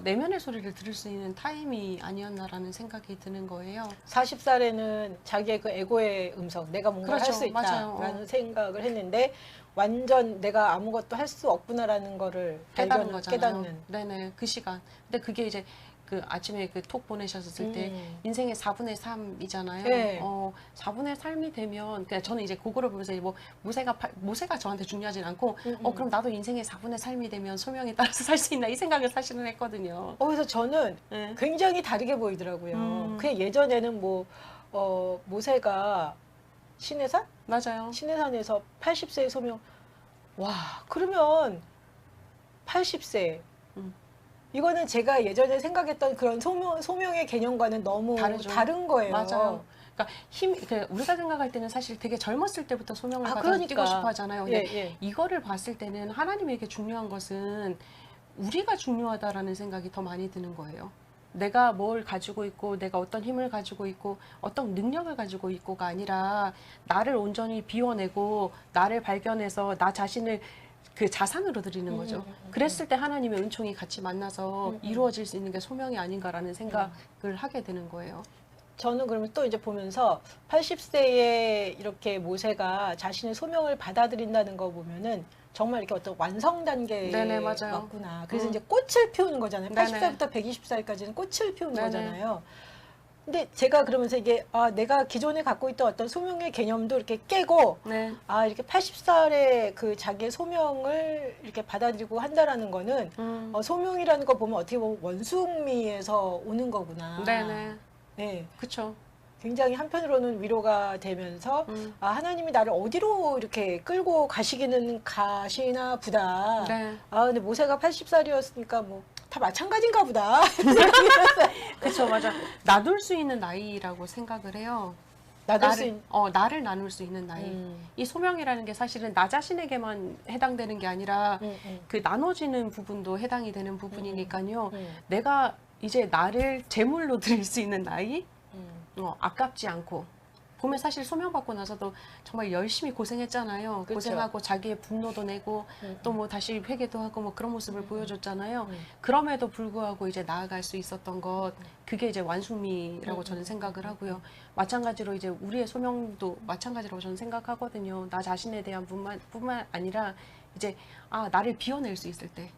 내면의 소리를 들을 수 있는 타임이 아니었나라는 생각이 드는 거예요. 40살에는 자기의 그 에고의 음성, 내가 뭔가를 할 그렇죠. 수 맞아요. 있다라는 생각을 했는데 완전 내가 아무것도 할 수 없구나라는 거를 깨닫는 거잖아요. 깨닫는. 네네. 그 시간. 근데 그게 이제 그 아침에 그 톡 보내셨을 때 인생의 4분의 3이잖아요. 네. 4분의 3이 되면 그냥 저는 이제 그거를 보면서 뭐 모세가 저한테 중요하진 않고 그럼 나도 인생의 4분의 3이 되면 소명에 따라서 살 수 있나 이 생각을 사실은 했거든요. 그래서 저는 네. 굉장히 다르게 보이더라고요. 그냥 예전에는 모세가 시내산? 맞아요. 시내산에서 80세의 소명. 와, 그러면 80세. 이거는 제가 예전에 생각했던 그런 소명의 개념과는 너무 다르죠. 다른 거예요. 맞아요. 그러니까 우리가 생각할 때는 사실 되게 젊었을 때부터 소명을 받아 그러니까. 뛰고 싶어 하잖아요. 근데 예. 이거를 봤을 때는 하나님에게 중요한 것은 우리가 중요하다라는 생각이 더 많이 드는 거예요. 내가 뭘 가지고 있고 내가 어떤 힘을 가지고 있고 어떤 능력을 가지고 있고가 아니라 나를 온전히 비워내고 나를 발견해서 나 자신을 그 자산으로 드리는 거죠. 그랬을 때 하나님의 은총이 같이 만나서 이루어질 수 있는 게 소명이 아닌가라는 생각을 하게 되는 거예요. 저는 그러면 또 이제 보면서 80세에 이렇게 모세가 자신의 소명을 받아들인다는 거 보면은 정말 이렇게 어떤 완성 단계에 네네, 맞아요. 왔구나. 그래서 이제 꽃을 피우는 거잖아요. 네네. 80살부터 120살까지는 꽃을 피우는 네네. 거잖아요. 근데 제가 그러면서 이게 내가 기존에 갖고 있던 어떤 소명의 개념도 이렇게 깨고 네. 이렇게 80살에 그 자기의 소명을 이렇게 받아들이고 한다라는 거는 소명이라는 거 보면 어떻게 보면 원숭미에서 오는 거구나. 네네. 네. 그쵸. 굉장히 한편으로는 위로가 되면서 하나님이 나를 어디로 이렇게 끌고 가시나 보다. 네. 근데 모세가 80살이었으니까 뭐 다 마찬가지인가 보다. 그쵸, 맞아. 나눌 수 있는 나이라고 생각을 해요. 나를 나눌 수 있는 나이. 이 소명이라는 게 사실은 나 자신에게만 해당되는 게 아니라 그 나눠지는 부분도 해당이 되는 부분이니까요. 내가 이제 나를 제물로 드릴 수 있는 나이? 아깝지 않고. 보면 사실 소명받고 나서도 정말 열심히 고생했잖아요. 그쵸. 고생하고 자기의 분노도 내고 또 뭐 다시 회개도 하고 뭐 그런 모습을 보여줬잖아요. 그럼에도 불구하고 이제 나아갈 수 있었던 것, 그게 이제 완숙미라고 저는 생각을 하고요. 마찬가지로 이제 우리의 소명도 마찬가지라고 저는 생각하거든요. 나 자신에 대한 뿐만 아니라 이제 나를 비워낼 수 있을 때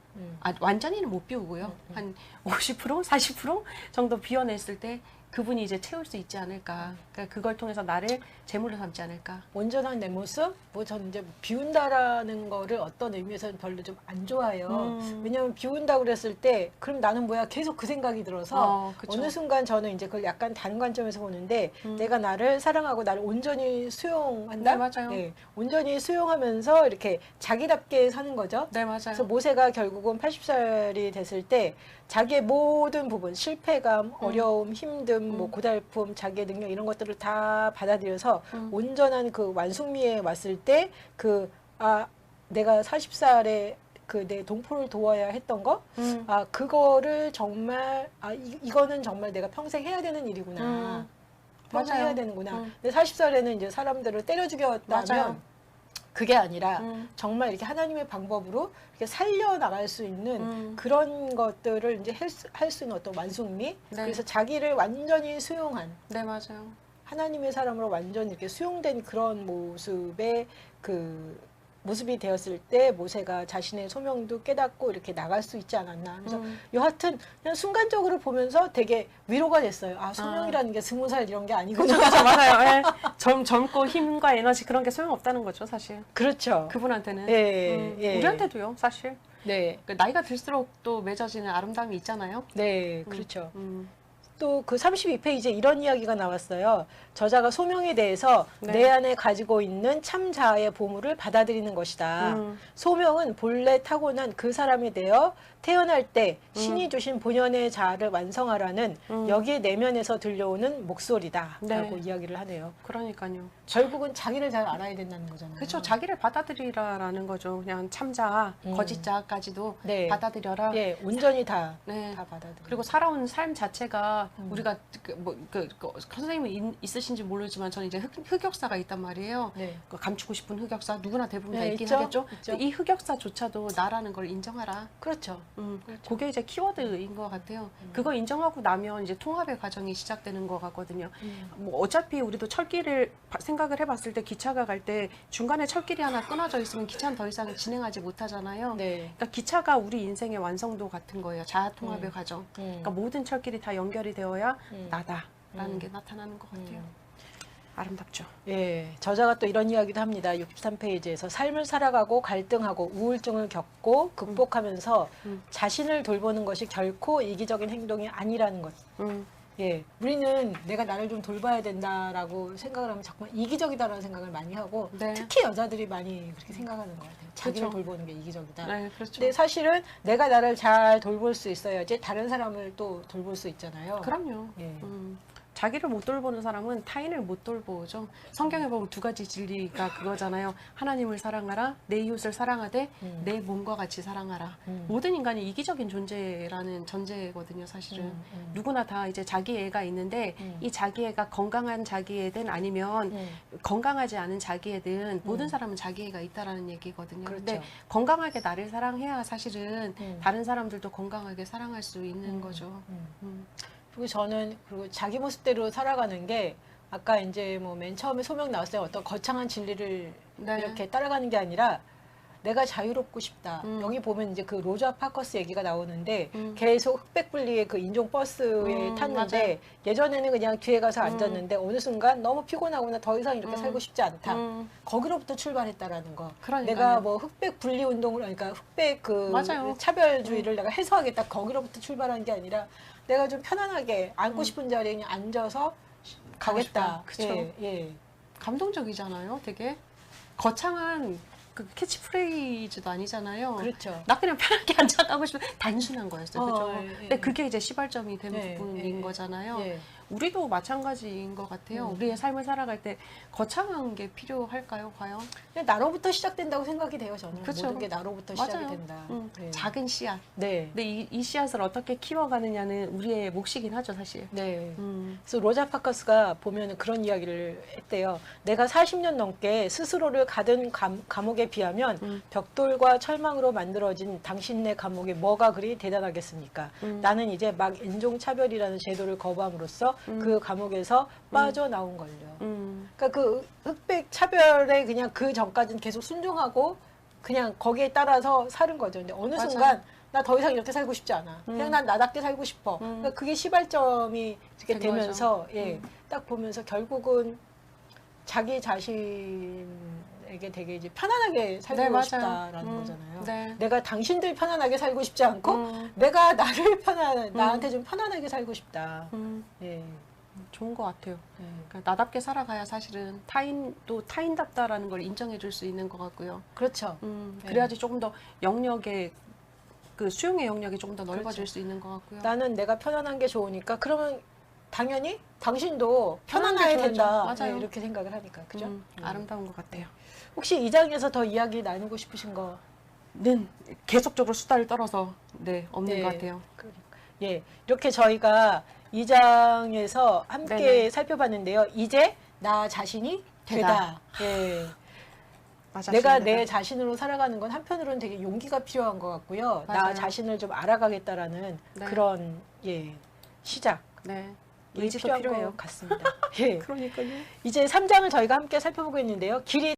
완전히는 못 비우고요. 한 50%, 40% 정도 비워냈을 때 그분이 이제 채울 수 있지 않을까. 그러니까 그걸 통해서 나를 제물로 삼지 않을까. 온전한 내 모습? 저는 이제 비운다라는 거를 어떤 의미에서는 별로 좀 안 좋아해요. 왜냐하면 비운다고 그랬을 때 그럼 나는 뭐야 계속 그 생각이 들어서 그쵸. 어느 순간 저는 이제 그걸 약간 다른 관점에서 보는데 내가 나를 사랑하고 나를 온전히 수용한다? 네, 맞아요. 네, 온전히 수용하면서 이렇게 자기답게 사는 거죠. 네, 맞아요. 그래서 모세가 결국은 80살이 됐을 때 자기의 모든 부분, 실패감, 어려움, 힘듦, 뭐 고달픔, 자기의 능력 이런 것들을 다 받아들여서 온전한 그 완숙미에 왔을 때 내가 40살에 그 내 동포를 도와야 했던 거, 그거를 정말 이거는 정말 내가 평생 해야 되는 일이구나. 평생 해야 되는구나. 근데 40살에는 이제 사람들을 때려 죽였다면 맞아요. 그게 아니라 정말 이렇게 하나님의 방법으로 이렇게 살려나갈 수 있는 그런 것들을 이제 할 수 있는 어떤 완숙미. 네. 그래서 자기를 완전히 수용한 네, 맞아요. 하나님의 사람으로 완전히 이렇게 수용된 그런 모습의 그 모습이 되었을 때 모세가 자신의 소명도 깨닫고 이렇게 나갈 수 있지 않았나. 그래서 여하튼 그냥 순간적으로 보면서 되게 위로가 됐어요. 아, 소명이라는 게 20살 이런 게 아니구나. 그렇죠, 맞아요. 예. 젊고 힘과 에너지 그런 게 소용없다는 거죠, 사실. 그렇죠. 그분한테는. 예, 예. 우리한테도요, 사실. 네, 그 나이가 들수록 또 맺어지는 아름다움이 있잖아요. 네, 그렇죠. 음. 또 그 32페이지에 이런 이야기가 나왔어요. 저자가 소명에 대해서 네. 내 안에 가지고 있는 참 자아의 보물을 받아들이는 것이다. 소명은 본래 타고난 그 사람이 되어 태어날 때 신이 주신 본연의 자아를 완성하라는 여기에 내면에서 들려오는 목소리다. 네. 라고 이야기를 하네요. 그러니까요. 결국은 자기를 잘 알아야 된다는 거잖아요. 그렇죠. 자기를 받아들이라라는 거죠. 그냥 참자, 거짓자까지도 네. 받아들여라. 예, 온전히 다 네. 받아들여. 그리고 살아온 삶 자체가 우리가 선생님이 있으신지 모르지만 저는 이제 흑역사가 있단 말이에요. 네. 그 감추고 싶은 흑역사 누구나 대부분 다 네, 있긴 있죠? 하겠죠. 있죠. 이 흑역사조차도 나라는 걸 인정하라. 그렇죠. 그렇죠. 그게 이제 키워드인 것 같아요. 그거 인정하고 나면 이제 통합의 과정이 시작되는 것 같거든요. 뭐 어차피 우리도 철길을 생각을 해봤을 때 기차가 갈 때 중간에 철길이 하나 끊어져 있으면 기차는 더 이상 진행하지 못하잖아요. 네. 그러니까 기차가 우리 인생의 완성도 같은 거예요. 자아 통합의 과정. 그러니까 그러니까 모든 철길이 다 연결이 되어야 나다라는 게 나타나는 것 같아요. 아름답죠. 예, 저자가 또 이런 이야기도 합니다. 63페이지에서 삶을 살아가고 갈등하고 우울증을 겪고 극복하면서 자신을 돌보는 것이 결코 이기적인 행동이 아니라는 것. 예, 우리는 내가 나를 좀 돌봐야 된다라고 생각을 하면 정말 이기적이다라는 생각을 많이 하고 네. 특히 여자들이 많이 그렇게 생각하는 것 같아요. 자기를 그렇죠. 돌보는 게 이기적이다. 네, 그렇죠. 근데 사실은 내가 나를 잘 돌볼 수 있어야지 다른 사람을 또 돌볼 수 있잖아요. 그럼요. 예. 자기를 못 돌보는 사람은 타인을 못 돌보죠. 성경에 보면 두 가지 진리가 그거잖아요. 하나님을 사랑하라, 내 이웃을 사랑하되 내 몸과 같이 사랑하라. 모든 인간이 이기적인 존재라는 전제거든요, 사실은. 누구나 다 이제 자기애가 있는데 이 자기애가 건강한 자기애든 아니면 건강하지 않은 자기애든 모든 사람은 자기애가 있다라는 얘기거든요. 그렇죠. 근데 건강하게 나를 사랑해야 사실은 다른 사람들도 건강하게 사랑할 수 있는 거죠. 그리고 저는 그리고 자기 모습대로 살아가는 게 아까 이제 뭐 맨 처음에 소명 나왔을 때 어떤 거창한 진리를 네. 이렇게 따라가는 게 아니라 내가 자유롭고 싶다. 여기 보면 이제 그 로자 파커스 얘기가 나오는데 계속 흑백 분리의 그 인종 버스에 탔는데 맞아요. 예전에는 그냥 뒤에 가서 앉았는데 어느 순간 너무 피곤하고나 더 이상 이렇게 살고 싶지 않다. 거기로부터 출발했다라는 거. 그러니까요. 내가 뭐 흑백 분리 운동을 그러니까 흑백 그 맞아요. 차별주의를 내가 해소하겠다. 거기로부터 출발한 게 아니라 내가 좀 편안하게 앉고 싶은 자리에 그냥 앉아서 가겠다. 그쵸. 예, 예. 감동적이잖아요, 되게. 거창한 그 캐치프레이즈도 아니잖아요. 그렇죠. 나 그냥 편하게 앉아가고 싶은 단순한 거였어요. 그죠? 예, 예. 근데 그게 이제 시발점이 된 예, 부분인 예, 거잖아요. 예. 우리도 마찬가지인 것 같아요. 우리의 삶을 살아갈 때 거창한 게 필요할까요, 과연? 그냥 나로부터 시작된다고 생각이 돼요, 저는. 그쵸. 모든 게 나로부터 맞아요. 시작이 된다. 네. 작은 씨앗. 네. 근데 이 씨앗을 어떻게 키워가느냐는 우리의 몫이긴 하죠, 사실. 네. 그래서 로자 파커스가 보면 그런 이야기를 했대요. 내가 40년 넘게 스스로를 가둔 감옥에 비하면 벽돌과 철망으로 만들어진 당신네 감옥이 뭐가 그리 대단하겠습니까? 나는 이제 막 인종차별이라는 제도를 거부함으로써 그 감옥에서 빠져나온 걸요. 그러니까 그 흑백 차별에 그냥 그 전까지는 계속 순종하고 그냥 거기에 따라서 사는 거죠. 근데 어느 맞아요. 순간 나 더 이상 이렇게 살고 싶지 않아. 그냥 난 나답게 살고 싶어. 그러니까 그게 시발점이 이렇게 된 되면서 예, 딱 보면서 결국은 자기 자신에게 되게 이제 편안하게 살고 네, 맞아요. 싶다라는 거잖아요. 네. 내가 당신들 편안하게 살고 싶지 않고 내가 나를 나한테 좀 편안하게 살고 싶다. 예. 좋은 것 같아요. 예. 그러니까 나답게 살아가야 사실은 타인도 타인답다라는 걸 인정해 줄 수 있는 것 같고요. 그렇죠. 그래야지 조금 더 영역의 그 수용의 영역이 조금 더 넓어질 그렇죠. 수 있는 것 같고요. 나는 내가 편안한 게 좋으니까 그러면 당연히 당신도 편안한 편안해야 게 된다. 좋아져. 맞아요. 네, 이렇게 생각을 하니까 그죠? 아름다운 것 같아요. 혹시 이 장에서 더 이야기 나누고 싶으신 거? 는 계속적으로 수다를 떨어서 없는 네. 것 같아요. 예, 이렇게 저희가 2장에서 함께 네네. 살펴봤는데요. 이제 나 자신이 되다. 예. 맞아, 내가 내 자신으로 살아가는 건 한편으로는 되게 용기가 필요한 것 같고요. 나 맞아요. 자신을 좀 알아가겠다라는 네. 그런 시작. 네. 이 의지도 필요한 필요해요. 것 같습니다. 예. 그러니까요. 이제 3장을 저희가 함께 살펴보고 있는데요. 길이